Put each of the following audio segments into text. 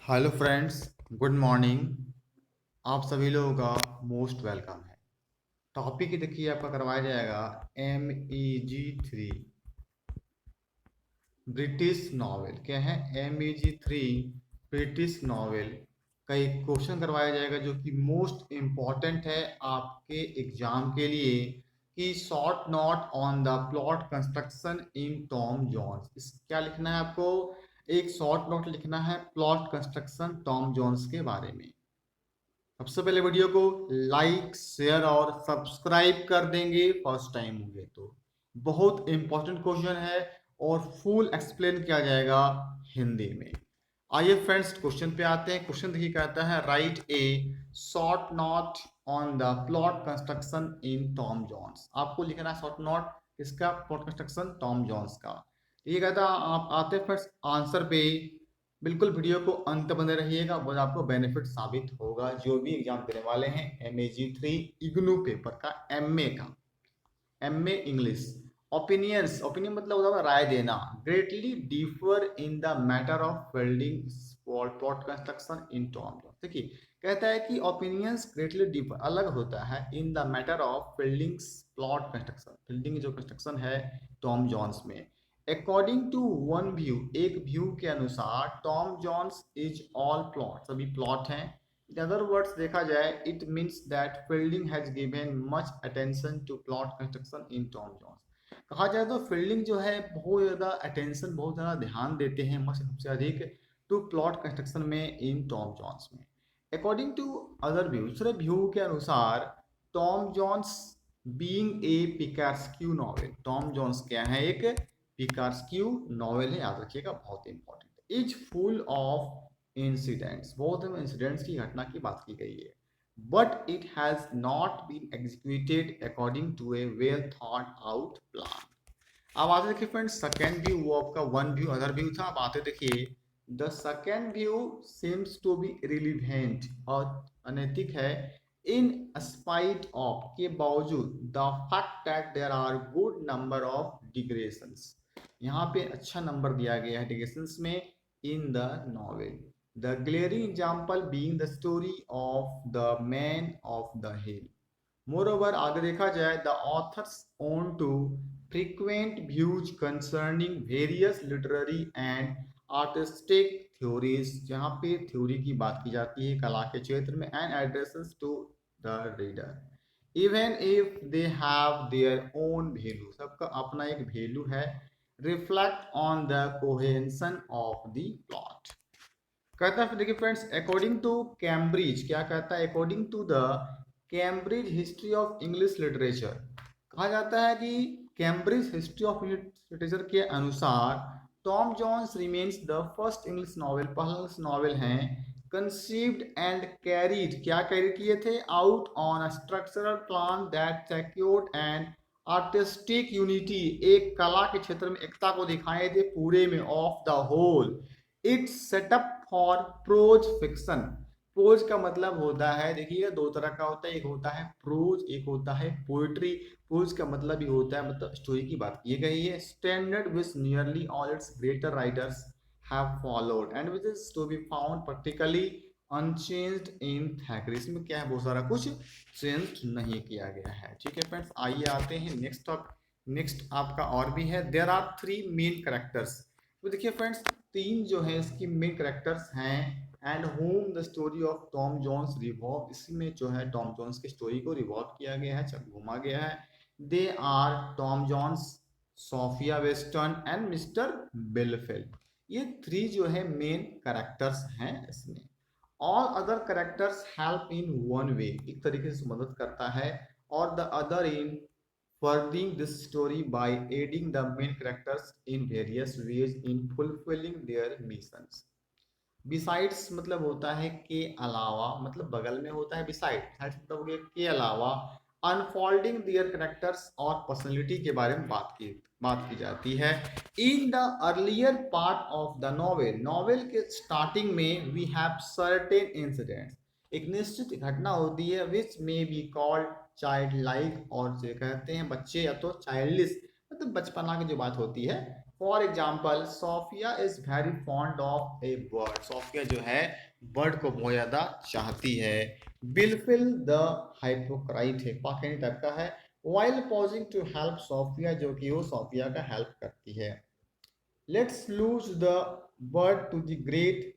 Hello friends, good morning. आप सभी लोगों का मोस्ट वेलकम है। टॉपिक देखिए आपका करवाया जाएगा MEG3 ब्रिटिश नॉवेल। क्या है? MEG3 ब्रिटिश नॉवेल का एक क्वेश्चन करवाया जाएगा जो कि मोस्ट इम्पॉर्टेंट है आपके एग्जाम के लिए कि short note on the plot construction in Tom Jones. इस क्या लिखना है आपको? एक शॉर्ट नोट लिखना है प्लॉट कंस्ट्रक्शन टॉम जोन्स के बारे में। सबसे पहले वीडियो को लाइक शेयर और सब्सक्राइब कर देंगे फर्स्ट टाइम होंगे तो। बहुत इंपॉर्टेंट क्वेश्चन है और फुल एक्सप्लेन किया जाएगा हिंदी में। आइए फ्रेंड्स क्वेश्चन पे आते हैं। क्वेश्चन देखिए कहता है write a short note on the plot construction in Tom Jones. आपको लिखना है शॉर्ट नोट इसका प्लॉट कंस्ट्रक्शन टॉम जोन्स का। ये कहता है आप आते हैं फ्रेंड्स आंसर पे। बिल्कुल वीडियो को अंत बने रहिएगा, वो आपको बेनिफिट साबित होगा जो भी एग्जाम देने वाले हैं MEG3 इग्नू पेपर का, MA इंग्लिश। ओपिनियंस, ओपिनियन मतलब होता है राय देना। Greatly differ in the matter of building plot construction in Tom Jones. देखिए कहता है कि ओपिनियंस ग्रेटली डिफर अलग होता है in the matter of buildings plot construction, building जो कंस्ट्रक्शन है टॉम जोन्स में। अकॉर्डिंग टू वन व्यू, एक व्यू के अनुसार Tom Jones is all plot, सभी प्लॉट हैं। इन अदर वर्ड्स देखा जाए it means that Fielding has given much attention to plot construction in Tom Jones. कहा जाए तो फील्डिंग जो है बहुत ज़्यादा अटेंशन, बहुत ज़्यादा ध्यान देते हैं मच सबसे अधिक टू प्लॉट कंस्ट्रक्शन में इन टॉम जोन्स में। अकॉर्डिंग टू अदर व्यू, दूसरे व्यू के अनुसार Tom Jones being a picaresque novel, Tom Jones क्या है? एक पिकार्स्क्यू नॉवेल है, याद रखिएगा बहुत important. Is full of incidents, बहुत इंसिडेंट्स की घटना की बात की गई है। But it has not been executed according to a well thought out plan. अब आते देखिए फ्रेंड्स सेकेंड व्यू, वो आपका वन व्यू अदर व्यू था। अब आते देखिए the second view seems to be relevant और अनैतिक है इन स्पाइट ऑफ, के बावजूद, the fact that there are good number of digressions, यहाँ पे अच्छा नंबर दिया गया है डिग्रेशंस में in the novel. The glaring example being the story of the man of the hill. Moreover आगे देखा जाए the author's own too frequent views concerning various literary and artistic theories, जहाँ पे थ्योरी की बात की जाती है कला के क्षेत्र में, and addresses to the reader even if they have their own value, सबका अपना एक वैल्यू है। reflect on the cohesion of the plot। कहता है देखिए फ्रेंड्स अकॉर्डिंग टू कैम्ब्रिज, क्या कहता है? According to the Cambridge history of English literature, कहा जाता है कि कैम्ब्रिज हिस्ट्री ऑफ लिटरेचर के अनुसार Tom Jones remains the first English novel, पहला इंग्लिश नॉवेल है कंसीव्ड एंड कैरीड, क्या कैरी किए थे? Out on a structural plan that secured and artistic unity, एक कला के क्षेत्र में एकता को दिखाए थे पूरे में, of the whole. It's setup for prose fiction. Prose का मतलब होता है, देखिए दो तरह का होता है, एक होता है प्रोज, एक होता है पोइट्री। प्रोज का मतलब ये होता है मतलब स्टोरी की बात की गई है। Standard which nearly all its greater writers have followed and which is to be found practically unchanged in Thackeray. इसमें क्या है? बहुत सारा कुछ चेंज नहीं किया गया है। ठीक है फ्रेंड्स, आइए आते हैं नेक्स्ट। नेक्स्ट आपका और भी है। There are three main characters. तो देखिए फ्रेंड्स तीन जो है इसकी मेन कैरेक्टर्स हैं and whom the story of Tom Jones revolve, इसमें जो है टॉम जोन्स की स्टोरी को रिवॉल्व किया गया है, घुमा गया है। They are Tom Jones, Sophia Western and mister Blifil. ये थ्री जो है मेन कैरेक्टर्स हैं इसमें। All other characters help in one way, एक तरीके से मदद करता है, और the other in furthering this story by aiding the main characters in various ways in fulfilling their missions। Besides मतलब होता है के अलावा, मतलब बगल में होता है beside, मतलब हो गया के अलावा। अनफोल्डिंग देयर कैरेक्टर्स और पर्सनैलिटी के बारे में बात की जाती है। In the earlier part of the novel, novel के स्टार्टिंग में वी हैव सर्टेन इंसिडेंट्स, एक निश्चित घटना होती है which may be called child like, और जो कहते हैं बच्चे या तो चाइल्डिश, मतलब बचपना की जो बात होती है for example Sophia is very fond of a bird, Sophia जो है बर्ड को बहुत ज्यादा चाहती है। बिलफिल द हाइपोक्राइट है, पाकिस्तानी टाइप का है। While pausing to help Sophia, जो कि वो सोफिया का हेल्प करती है। Lets loose the bird to the great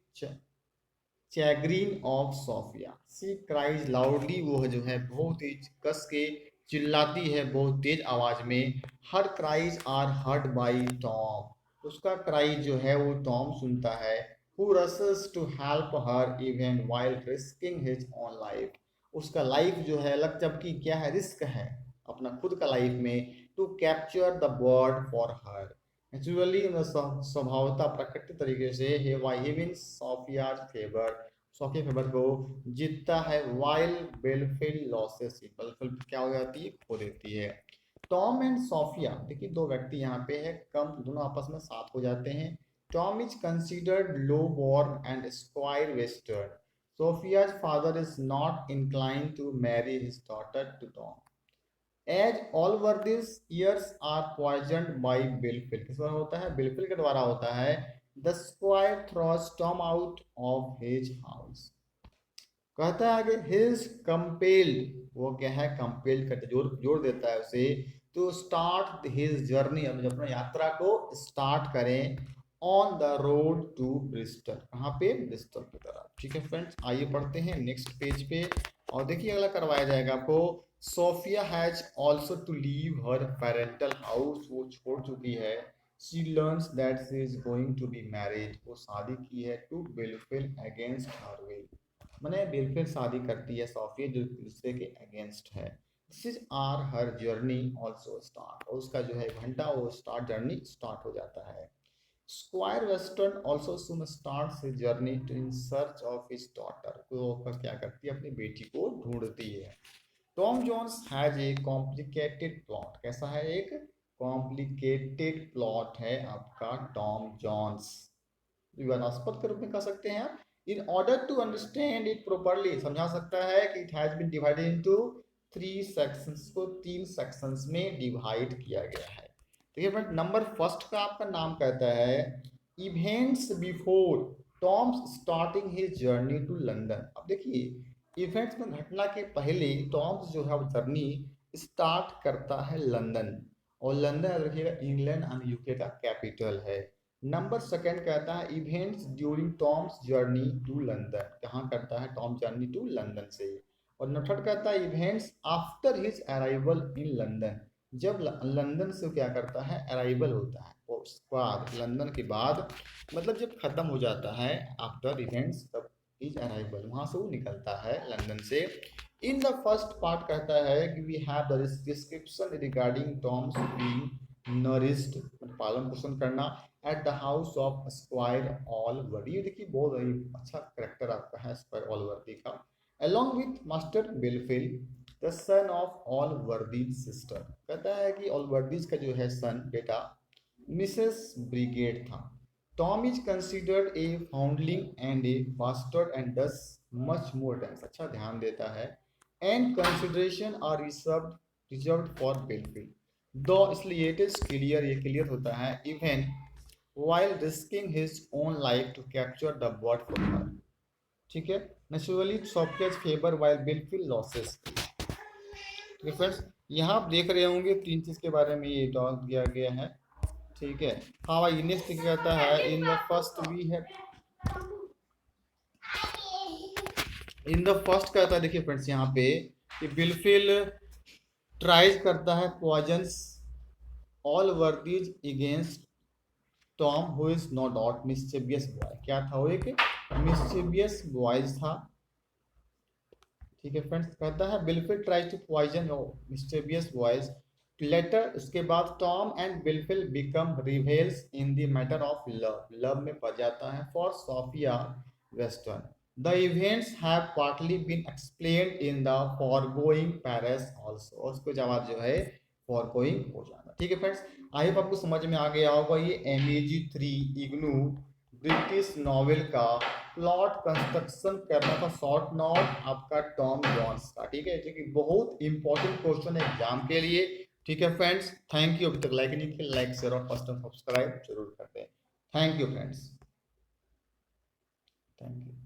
chagrin of Sophia, she cries loudly, वो जो है बहुत ही कस के चिल्लाती है बहुत तेज आवाज में। Her cries are heard by Tom, उसका क्राइज जो है वो टॉम सुनता है। Who rushes to help her even while risking his own life, उसका लाइफ जो है अलग, जबकि क्या है रिस्क है अपना खुद का लाइफ में। To capture the bird for her, naturally स्वभावता प्राकृतिक तरीके से ही means Sophia favour, Sophia favour को जीतता है। वाइल बेलफिल लॉसेस, बेलफिल क्या हो जाती है, खो देती है। टॉम एंड सोफिया, देखिए दो व्यक्ति यहाँ पे है, कम दोनों आपस में साथ हो जाते हैं। Tom is considered low born and squire Western, Sophia's father is not inclined to marry his daughter to Tom, as Allworthy's ears are poisoned by Blifil, किस द्वारा होता है, बिलफिल के द्वारा होता है। The squire throws Tom out of his house, कहता है कि हिज कंपेल्ड, वो क्या है कंपेल्ड करते जोर जोर देता है उसे, तो स्टार्ट हिज जर्नी, अब अपना यात्रा को स्टार्ट करें। On the road to Bristol, कहाँ पे, ब्रिस्टल की तरफ। ठीक है फ्रेंड्स, आइए पढ़ते हैं नेक्स्ट पेज पे। और देखिए अगला करवाया जाएगा आपको, Sophia has also to leave her parental house, वो छोड़ चुकी है। She learns that she is going to be married, वो शादी की है, to Blifil against her will, मैंने बिलफिल शादी करती है सोफिया जो दूसरे के अगेंस्ट है। This is are her journey also start, और उसका जो है घंटा वो स्टार्ट जर्नी स्टार्ट हो जाता है। Squire Western also soon starts his journey to in search of his daughter, वो क्या करती है, अपनी बेटी को ढूंढती है। Tom Jones has a complicated plot, कैसा है, एक कॉम्प्लिकेटेड प्लॉट है आपका टॉम जोन्स, विवादास्पद के रूप में कह सकते हैं आप। In order to understand it properly, समझा सकता है कि it has been divided into 3 sections, को 3 सेक्शंस में डिवाइड किया गया है। देखिए फ्रेंड, नंबर फर्स्ट का आपका नाम कहता है events before Tom's starting his journey to London. अब देखिए इवेंट्स में घटना के पहले टॉम्स जो है जर्नी स्टार्ट करता है लंदन, और लंदन रखिएगा इंग्लैंड एंड यूके का कैपिटल है। नंबर सेकंड कहता है events during Tom's journey to London, कहाँ करता है टॉम जर्नी टू लंदन से। और नंबर थर्ड कहता है events after his arrival in London, जब लंदन से क्या करता है, अराइवल होता है, और उसके बाद लंदन के बाद मतलब जब खत्म हो जाता है, आफ्टर इवेंट्स तब इज अराइवल, वहां से वो निकलता है लंदन से। इन द फर्स्ट पार्ट कहता है कि we have the description regarding Tom's being nourished, पालन पोषण करना, at the house of Squire Allworthy, ये देखिए बहुत ही अच्छा करेक्टर आपका है स्क्वायर ऑलवर्दी का। Along with master Blifil the son of Allworthy's sister, कहता है कि ऑलवर्दीज का जो है सन बेटा मिसेस ब्रिगेड था। Tom is considered a foundling and a bastard and thus much more dense, अच्छा ध्यान देता है। And consideration are reserved for Blifil, दो इसलिए इट इज क्लियर, ये क्लियर होता है, even while risking his own life to capture the bird for her, ठीक है। Naturally software favour while Blifil loses, ठीक है फ्रेंड्स, यहाँ आप देख रहे होंगे 3 चीज के बारे में ये टॉक किया गया है, ठीक है। हाँ भाई नेक्स्ट कहता है इन द फर्स्ट वी है, इन द फर्स्ट कहता है, देखिए फ्रेंड्स यहाँ पे कि बिलफिल ट्राइज करता है poisons Allworthy's against Tom who is no doubt mischievous boy, क्या था वो, एक मिस्चीवियस बॉयज था, ठीक है फ्रेंड्स। कहता है Blifil tries to poison mischievous boys, later उसके बाद Tom and Blifil become rivals in the matter of love, love में पड़ जाता है for Sophia Western. The events have partly been explained in the foregoing paras also, उसको जवाब जो है फॉरगोइंग हो जाना, ठीक है फ्रेंड्स। आई होप आपको समझ में आ गया होगा ये MEG3 इग्नू ब्रिटिश नॉवेल का प्लॉट कंस्ट्रक्शन करना था, शॉर्ट नोट आपका टॉम जोन्स का, ठीक है, जो कि बहुत इंपॉर्टेंट क्वेश्चन है एग्जाम के लिए। ठीक है फ्रेंड्स, थैंक यू। अभी तक लाइक नहीं किया, लाइक शेयर और फर्स्ट सब्सक्राइब जरूर करते हैं। Thank you friends, thank you.